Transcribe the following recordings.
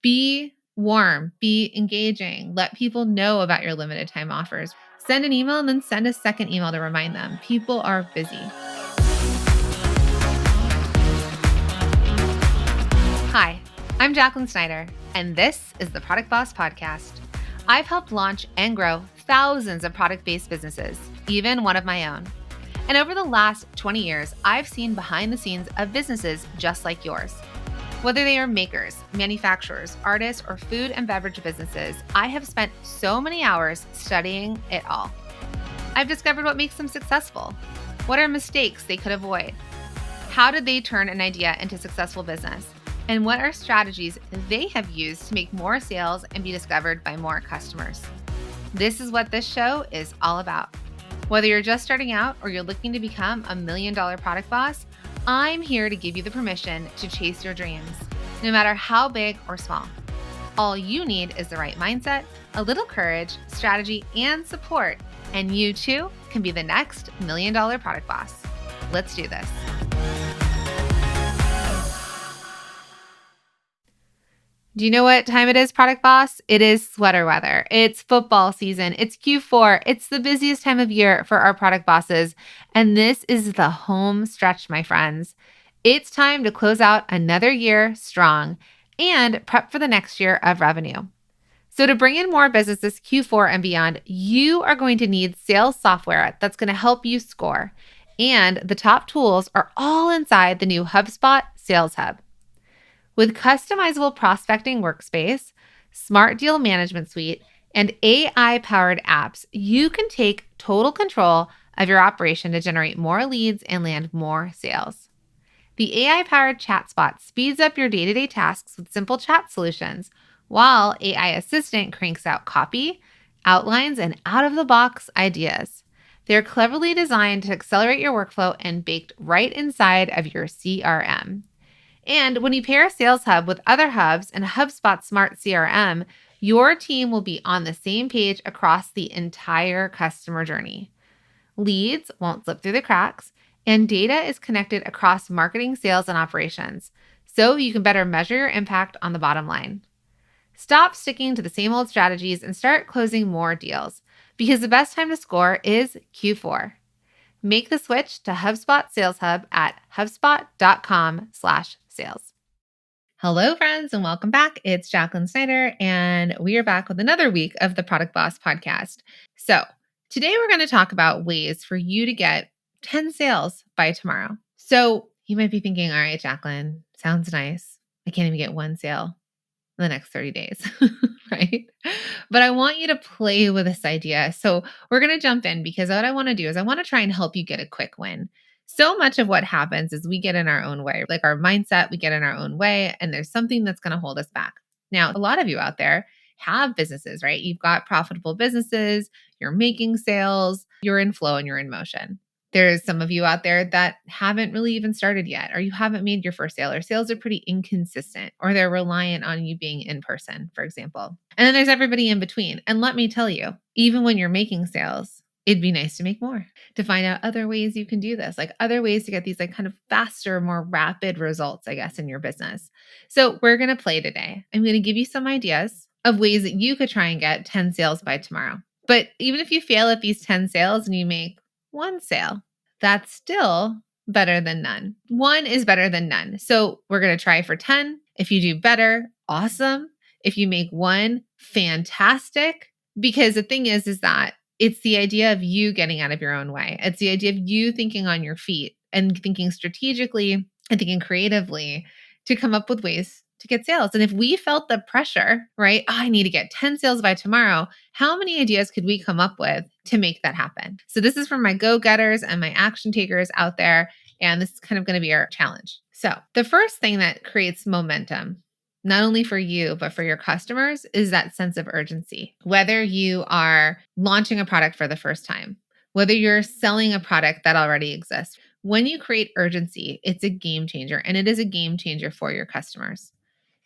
Be warm, be engaging, let people know about your limited time offers. Send an email and then send a second email to remind them. People are busy. Hi, I'm Jacqueline Snyder, and this is the Product Boss Podcast. I've helped launch and grow thousands of product-based businesses, even one of my own. And over the last 20 years, I've seen behind the scenes of businesses just like yours. Whether they are makers, manufacturers, artists, or food and beverage businesses, I have spent so many hours studying it all. I've discovered what makes them successful. What are mistakes they could avoid? How did they turn an idea into successful business? And what are strategies they have used to make more sales and be discovered by more customers? This is what this show is all about. Whether you're just starting out or you're looking to become $1 million product boss, I'm here to give you the permission to chase your dreams, no matter how big or small. All you need is the right mindset, a little courage, strategy, and support, and you too can be the next $1 million product boss. Let's do this. Do you know what time it is, Product Boss? It is sweater weather. It's football season. It's Q4. It's the busiest time of year for our product bosses. And this is the home stretch, my friends. It's time to close out another year strong and prep for the next year of revenue. So to bring in more business this Q4 and beyond, you are going to need sales software that's going to help you score. And the top tools are all inside the new HubSpot Sales Hub. With customizable prospecting workspace, smart deal management suite, and AI-powered apps, you can take total control of your operation to generate more leads and land more sales. The AI-powered ChatSpot speeds up your day-to-day tasks with simple chat solutions, while AI Assistant cranks out copy, outlines, and out-of-the-box ideas. They're cleverly designed to accelerate your workflow and baked right inside of your CRM. And when you pair Sales Hub with other hubs and HubSpot Smart CRM, your team will be on the same page across the entire customer journey. Leads won't slip through the cracks, and data is connected across marketing, sales, and operations, so you can better measure your impact on the bottom line. Stop sticking to the same old strategies and start closing more deals, because the best time to score is Q4. Make the switch to HubSpot Sales Hub at hubspot.com/sales. Hello, friends, and welcome back. It's Jacqueline Snyder, and we are back with another week of the Product Boss Podcast. So today we're going to talk about ways for you to get 10 sales by tomorrow. So you might be thinking, all right, Jacqueline, sounds nice. I can't even get one sale in the next 30 days, right? But I want you to play with this idea. So we're going to jump in because what I want to do is I want to try and help you get a quick win. So much of what happens is we get in our own way, like our mindset, we get in our own way, and there's something that's going to hold us back. Now, a lot of you out there have businesses, right? You've got profitable businesses, you're making sales, you're in flow and you're in motion. There's some of you out there that haven't really even started yet, or you haven't made your first sale, or sales are pretty inconsistent, or they're reliant on you being in person, for example. And then there's everybody in between. And let me tell you, even when you're making sales, it'd be nice to make more, to find out other ways you can do this, like other ways to get these like kind of faster, more rapid results, I guess, in your business. So we're going to play today. I'm going to give you some ideas of ways that you could try and get 10 sales by tomorrow. But even if you fail at these 10 sales and you make one sale, that's still better than none. One is better than none. So we're going to try for 10. If you do better, awesome. If you make one, fantastic. Because the thing is that it's the idea of you getting out of your own way. It's the idea of you thinking on your feet and thinking strategically and thinking creatively to come up with ways to get sales. And if we felt the pressure, right? Oh, I need to get 10 sales by tomorrow. How many ideas could we come up with to make that happen? So this is for my go-getters and my action takers out there. And this is kind of going to be our challenge. So the first thing that creates momentum, not only for you, but for your customers, is that sense of urgency. Whether you are launching a product for the first time, whether you're selling a product that already exists, when you create urgency, it's a game changer, and it is a game changer for your customers.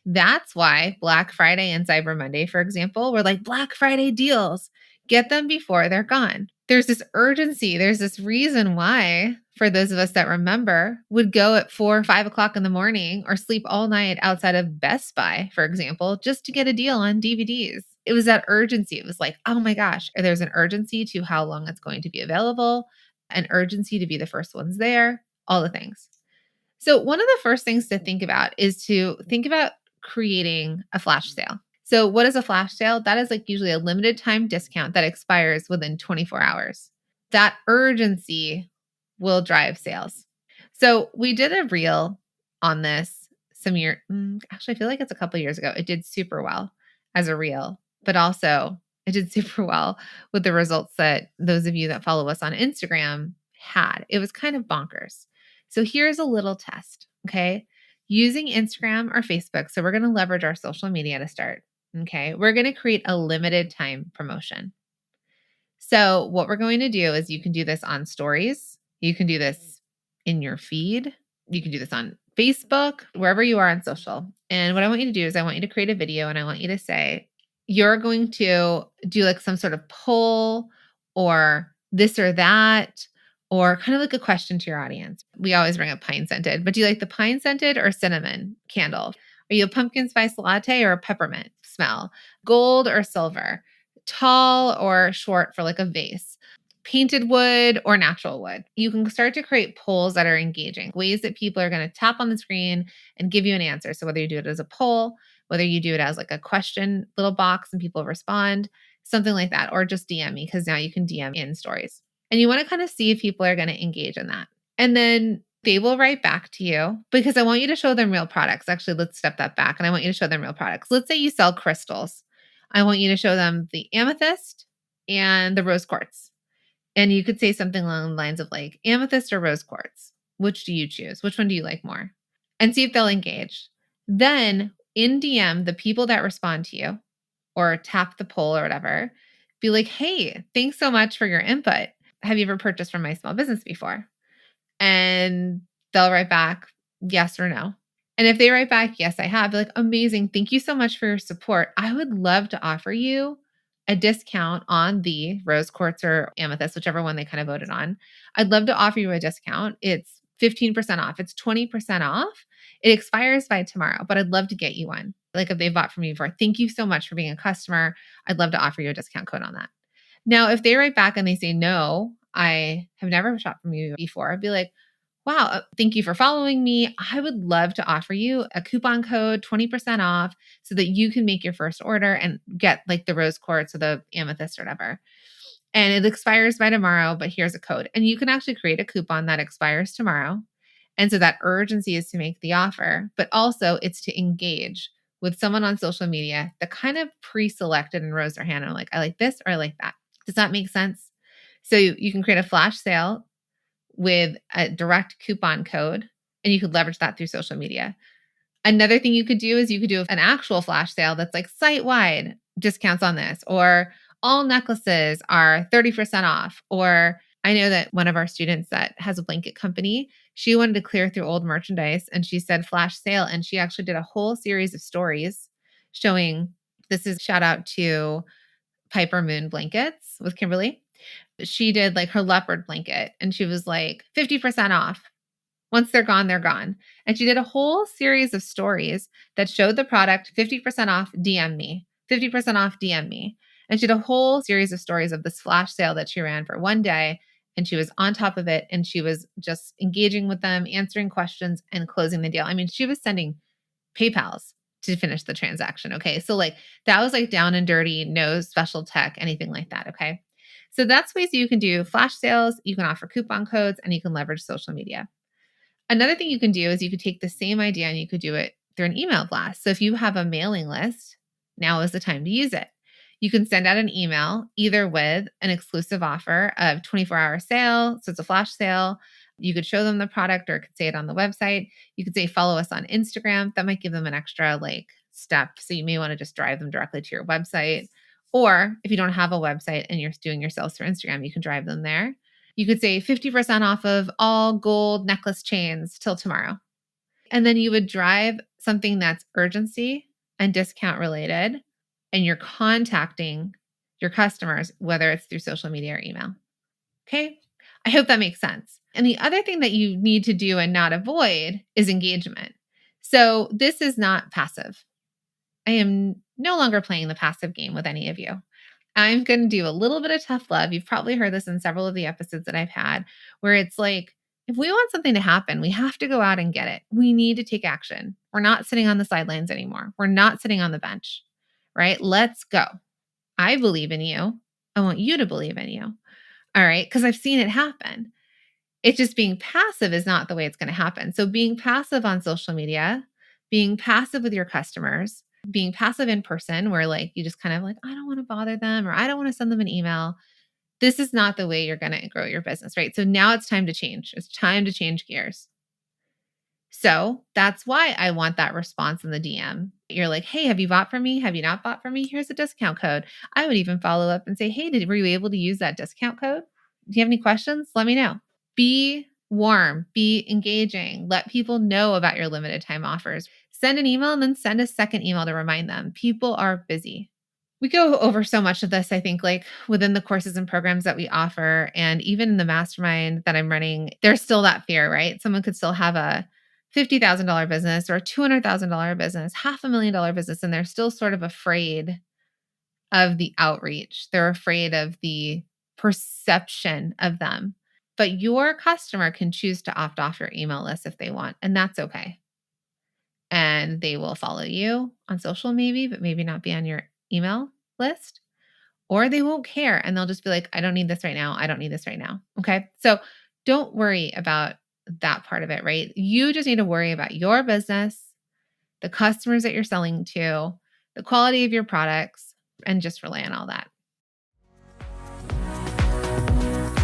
That's why Black Friday and Cyber Monday, for example, were like Black Friday deals. Get them before they're gone. There's this urgency. There's this reason why for those of us that remember, would go at 4 or 5 o'clock in the morning or sleep all night outside of Best Buy, for example, just to get a deal on DVDs. It was that urgency. It was like, oh my gosh, there's an urgency to how long it's going to be available, an urgency to be the first ones there, all the things. So, one of the first things to think about is to think about creating a flash sale. So, what is a flash sale? That is like usually a limited time discount that expires within 24 hours. That urgency will drive sales. So, we did a reel on this actually, I feel like it's a couple years ago. It did super well as a reel, but also it did super well with the results that those of you that follow us on Instagram had. It was kind of bonkers. So here's a little test, okay? Using Instagram or Facebook. So we're going to leverage our social media to start, okay? We're going to create a limited time promotion. So what we're going to do is you can do this on stories. You can do this in your feed. You can do this on Facebook, wherever you are on social. And what I want you to do is I want you to create a video and I want you to say, you're going to do like some sort of poll or this or that, or kind of like a question to your audience. We always bring up pine scented, but do you like the pine scented or cinnamon candle? Are you a pumpkin spice latte or a peppermint smell? Gold or silver? Tall or short for like a vase? Painted wood or natural wood? You can start to create polls that are engaging, ways that people are going to tap on the screen and give you an answer. So whether you do it as a poll, whether you do it as like a question little box and people respond, something like that, or just DM me because now you can DM in stories. And you want to kind of see if people are going to engage in that. And then they will write back to you because I want you to show them real products. Actually, let's step that back and I want you to show them real products. Let's say you sell crystals. I want you to show them the amethyst and the rose quartz. And you could say something along the lines of like amethyst or rose quartz. Which do you choose? Which one do you like more? And see if they'll engage. Then in DM, the people that respond to you or tap the poll or whatever, be like, hey, thanks so much for your input. Have you ever purchased from my small business before? And they'll write back yes or no. And if they write back, yes, I have, be like, amazing. Thank you so much for your support. I would love to offer you a discount on the rose quartz or amethyst, whichever one they kind of voted on. I'd love to offer you a discount. It's 15% off. It's 20% off. It expires by tomorrow, but I'd love to get you one. Like if they bought from me before, thank you so much for being a customer. I'd love to offer you a discount code on that. Now, if they write back and they say, no, I have never shopped from you before, I'd be like, wow, thank you for following me. I would love to offer you a coupon code, 20% off, so that you can make your first order and get like the rose quartz or the amethyst or whatever. And it expires by tomorrow, but here's a code. And you can actually create a coupon that expires tomorrow. And so that urgency is to make the offer, but also it's to engage with someone on social media that kind of pre-selected and rose their hand and like, I like this or I like that. Does that make sense? So you can create a flash sale with a direct coupon code, and you could leverage that through social media. Another thing you could do is you could do an actual flash sale that's like site-wide discounts on this, or all necklaces are 30% off. Or I know that one of our students that has a blanket company, she wanted to clear through old merchandise and she said flash sale. And she actually did a whole series of stories showing this is shout out to Piper Moon Blankets with Kimberly. She did like her leopard blanket and she was like 50% off. Once they're gone, they're gone. And she did a whole series of stories that showed the product 50% off, DM me, 50% off, DM me. And she did a whole series of stories of this flash sale that she ran for one day. And she was on top of it and she was just engaging with them, answering questions and closing the deal. I mean, she was sending PayPals to finish the transaction. Okay. So like that was like down and dirty, no special tech, anything like that. Okay. So that's ways you can do flash sales, you can offer coupon codes, and you can leverage social media. Another thing you can do is you could take the same idea and you could do it through an email blast. So if you have a mailing list, now is the time to use it. You can send out an email either with an exclusive offer of 24-hour sale. So it's a flash sale. You could show them the product or could say it on the website. You could say, follow us on Instagram. That might give them an extra like step. So you may want to just drive them directly to your website. Or if you don't have a website and you're doing your sales through Instagram, you can drive them there. You could say 50% off of all gold necklace chains till tomorrow. And then you would drive something that's urgency and discount related, and you're contacting your customers, whether it's through social media or email. Okay. I hope that makes sense. And the other thing that you need to do and not avoid is engagement. So this is not passive. I am no longer playing the passive game with any of you. I'm going to do a little bit of tough love. You've probably heard this in several of the episodes that I've had, where it's like, if we want something to happen, we have to go out and get it. We need to take action. We're not sitting on the sidelines anymore. We're not sitting on the bench, right? Let's go. I believe in you. I want you to believe in you. All right. Because I've seen it happen. It's just being passive is not the way it's going to happen. So being passive on social media, being passive with your customers, being passive in person where like you just kind of like, I don't want to bother them or I don't want to send them an email. This is not the way you're going to grow your business, right? So now it's time to change. It's time to change gears. So that's why I want that response in the DM. You're like, hey, have you bought from me? Have you not bought from me? Here's a discount code. I would even follow up and say, hey, were you able to use that discount code? Do you have any questions? Let me know. Be warm, be engaging, let people know about your limited time offers. Send an email and then send a second email to remind them. People are busy. We go over so much of this, I think, like within the courses and programs that we offer. And even in the mastermind that I'm running, there's still that fear, right? Someone could still have a $50,000 business or a $200,000 business, $500,000 business, and they're still sort of afraid of the outreach. They're afraid of the perception of them. But your customer can choose to opt off your email list if they want, and that's okay. And they will follow you on social maybe, but maybe not be on your email list, or they won't care and they'll just be like, I don't need this right now. I don't need this right now. Okay. So don't worry about that part of it, right? You just need to worry about your business, the customers that you're selling to, the quality of your products, and just rely on all that.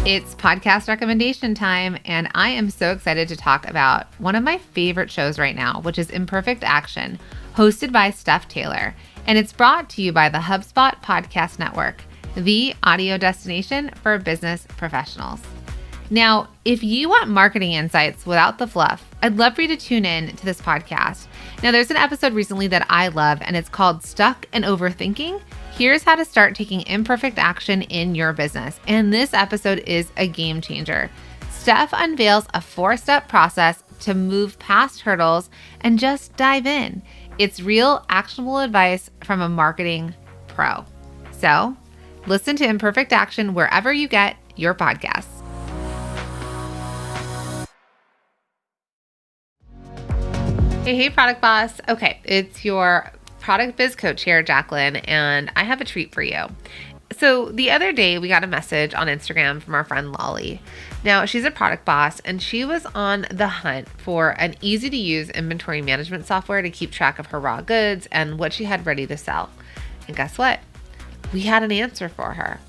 It's podcast recommendation time, and I am so excited to talk about one of my favorite shows right now, which is Imperfect Action, hosted by Steph Taylor, and it's brought to you by the HubSpot Podcast Network, the audio destination for business professionals. Now, if you want marketing insights without the fluff, I'd love for you to tune in to this podcast. Now, there's an episode recently that I love, and it's called Stuck and Overthinking. Here's how to start taking imperfect action in your business. And this episode is a game changer. Steph unveils a 4-step process to move past hurdles and just dive in. It's real actionable advice from a marketing pro. So listen to Imperfect Action wherever you get your podcasts. Hey, Product Boss. Okay, it's your Product Biz Coach here, Jacqueline, and I have a treat for you. So the other day, we got a message on Instagram from our friend Lolly. Now, she's a product boss, and she was on the hunt for an easy-to-use inventory management software to keep track of her raw goods and what she had ready to sell. And guess what? We had an answer for her.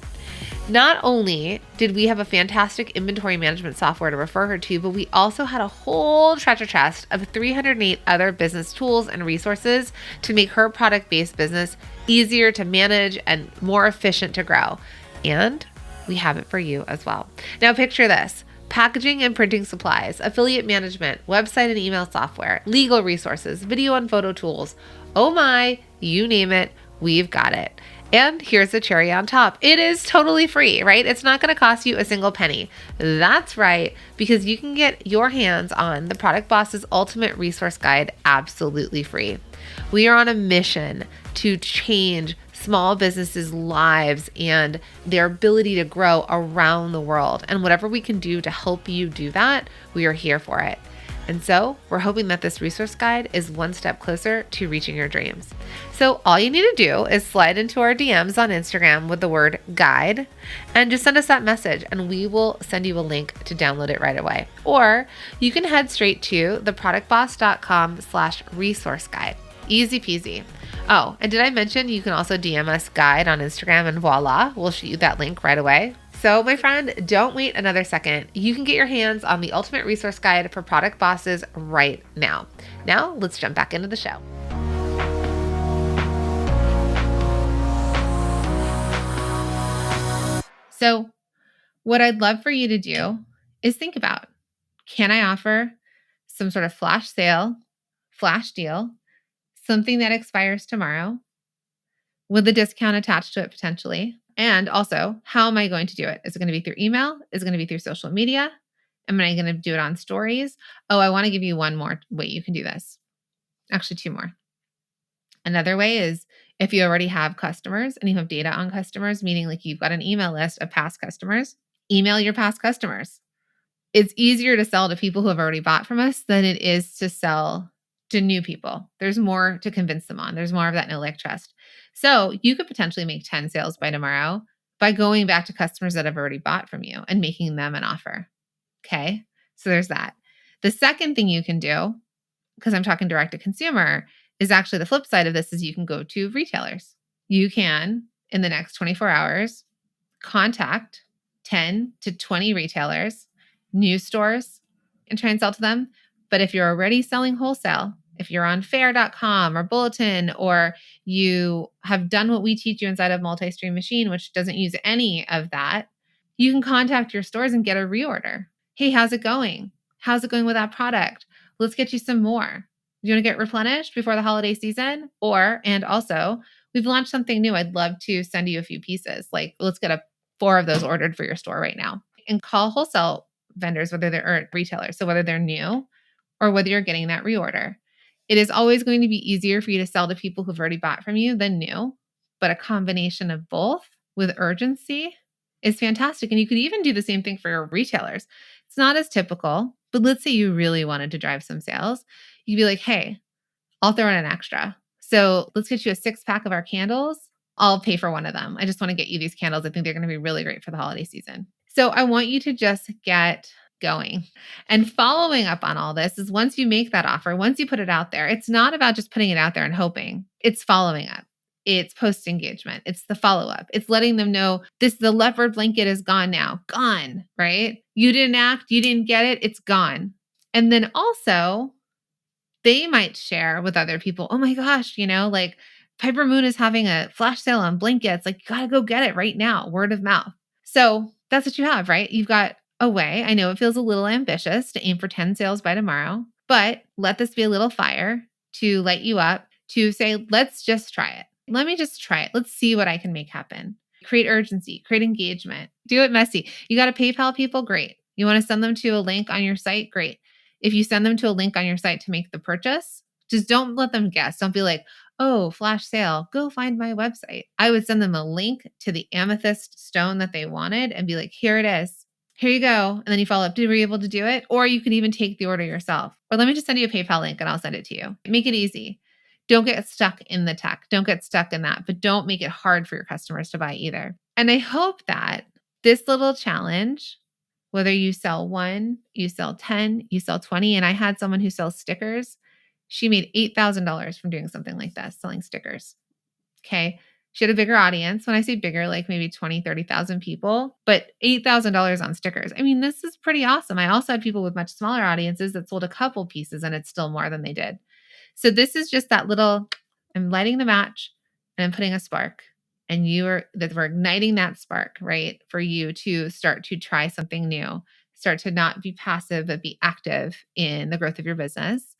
Not only did we have a fantastic inventory management software to refer her to, but we also had a whole treasure chest of 308 other business tools and resources to make her product-based business easier to manage and more efficient to grow. And we have it for you as well. Now picture this: packaging and printing supplies, affiliate management, website and email software, legal resources, video and photo tools. Oh my, you name it, we've got it. And here's the cherry on top. It is totally free, right? It's not going to cost you a single penny. That's right, because you can get your hands on the Product Boss's Ultimate Resource Guide absolutely free. We are on a mission to change small businesses' lives and their ability to grow around the world. And whatever we can do to help you do that, we are here for it. And so we're hoping that this resource guide is one step closer to reaching your dreams. So all you need to do is slide into our DMs on Instagram with the word guide and just send us that message and we will send you a link to download it right away. Or you can head straight to theproductboss.com/resource guide. Easy peasy. Oh, and did I mention you can also DM us guide on Instagram and voila, we'll shoot you that link right away. So my friend, don't wait another second. You can get your hands on the Ultimate Resource Guide for Product Bosses right now. Now let's jump back into the show. So what I'd love for you to do is think about, can I offer some sort of flash sale, flash deal, something that expires tomorrow with a discount attached to it potentially? And also, how am I going to do it? Is it going to be through email? Is it going to be through social media? Am I going to do it on stories? Oh, I want to give you one more way you can do this. Actually, two more. Another way is if you already have customers and you have data on customers, meaning like you've got an email list of past customers, email your past customers. It's easier to sell to people who have already bought from us than it is to sell to new people. There's more to convince them on. There's more of that no like trust. So you could potentially make 10 sales by tomorrow by going back to customers that have already bought from you and making them an offer. Okay. So there's that. The second thing you can do, because I'm talking direct to consumer, is actually the flip side of this is you can go to retailers. You can, in the next 24 hours, contact 10 to 20 retailers, new stores, and try and sell to them. But if you're already selling wholesale, if you're on fair.com or Bulletin, or you have done what we teach you inside of Multi-Stream Machine, which doesn't use any of that, you can contact your stores and get a reorder. Hey, how's it going? How's it going with that product? Let's get you some more. Do you want to get replenished before the holiday season? And also, we've launched something new. I'd love to send you a few pieces. Like, let's get 4 of those ordered for your store right now. And call wholesale vendors, whether they're retailers. So whether they're new or whether you're getting that reorder. It is always going to be easier for you to sell to people who've already bought from you than new. But a combination of both with urgency is fantastic. And you could even do the same thing for your retailers. It's not as typical, but let's say you really wanted to drive some sales. You'd be like, hey, I'll throw in an extra. So let's get you a 6-pack of our candles. I'll pay for one of them. I just want to get you these candles. I think they're going to be really great for the holiday season. So I want you to just get going. And following up on all this is once you make that offer, once you put it out there, it's not about just putting it out there and hoping. It's following up. It's post engagement. It's the follow up. It's letting them know the leopard blanket is gone now. Gone, right? You didn't act. You didn't get it. It's gone. And then also, they might share with other people, oh my gosh, like Piper Moon is having a flash sale on blankets. Like, you got to go get it right now. Word of mouth. So that's what you have, right? You've got a way. I know it feels a little ambitious to aim for 10 sales by tomorrow, but let this be a little fire to light you up to say, let's just try it. Let me just try it. Let's see what I can make happen. Create urgency, create engagement, do it messy. You got to PayPal people? Great. You want to send them to a link on your site? Great. If you send them to a link on your site to make the purchase, just don't let them guess. Don't be like, oh, flash sale, go find my website. I would send them a link to the amethyst stone that they wanted and be like, here it is. Here you go. And then you follow up. Were you able to do it? Or you could even take the order yourself. Or let me just send you a PayPal link and I'll send it to you. Make it easy. Don't get stuck in the tech. Don't get stuck in that, but don't make it hard for your customers to buy either. And I hope that this little challenge, whether you sell 1, you sell 10, you sell 20, and I had someone who sells stickers. She made $8,000 from doing something like this, selling stickers. Okay. She had a bigger audience. When I say bigger, like maybe 20, 30,000 people, but $8,000 on stickers. I mean, this is pretty awesome. I also had people with much smaller audiences that sold a couple pieces and it's still more than they did. So this is just that little, I'm lighting the match and I'm putting a spark. And we're igniting that spark, right? For you to start to try something new, start to not be passive, but be active in the growth of your business.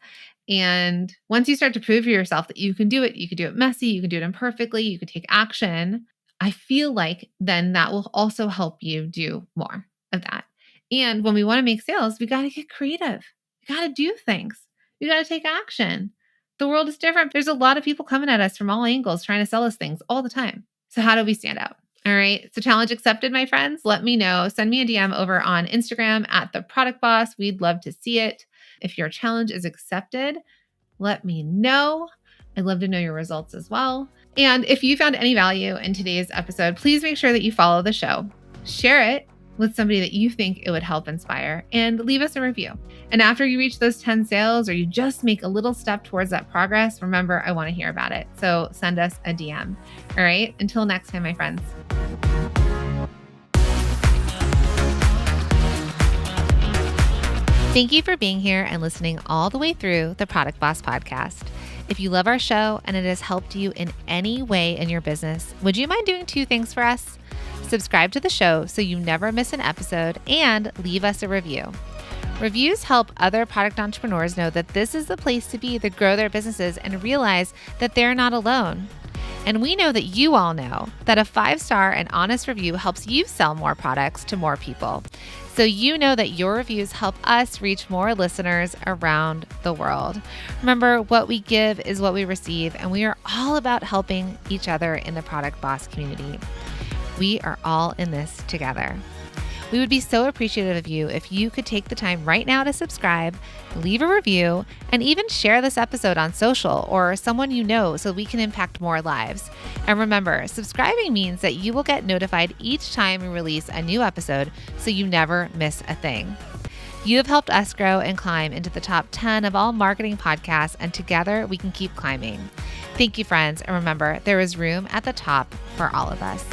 And once you start to prove to yourself that you can do it messy, you can do it imperfectly, you can take action, I feel like then that will also help you do more of that. And when we want to make sales, we got to get creative. We got to do things. We got to take action. The world is different. There's a lot of people coming at us from all angles trying to sell us things all the time. So how do we stand out? All right. So challenge accepted, my friends. Let me know. Send me a DM over on Instagram at The Product Boss. We'd love to see it. If your challenge is accepted, let me know. I'd love to know your results as well. And if you found any value in today's episode, please make sure that you follow the show. Share it with somebody that you think it would help inspire and leave us a review. And after you reach those 10 sales or you just make a little step towards that progress, remember, I want to hear about it. So send us a DM. All right. Until next time, my friends. Thank you for being here and listening all the way through the Product Boss podcast. If you love our show and it has helped you in any way in your business, would you mind doing 2 things for us? Subscribe to the show so you never miss an episode and leave us a review. Reviews help other product entrepreneurs know that this is the place to be to grow their businesses and realize that they're not alone. And we know that you all know that a 5-star and honest review helps you sell more products to more people. So you know that your reviews help us reach more listeners around the world. Remember, what we give is what we receive, and we are all about helping each other in the Product Boss community. We are all in this together. We would be so appreciative of you if you could take the time right now to subscribe, leave a review, and even share this episode on social or someone you know so we can impact more lives. And remember, subscribing means that you will get notified each time we release a new episode so you never miss a thing. You have helped us grow and climb into the top 10 of all marketing podcasts, and together we can keep climbing. Thank you, friends, and remember, there is room at the top for all of us.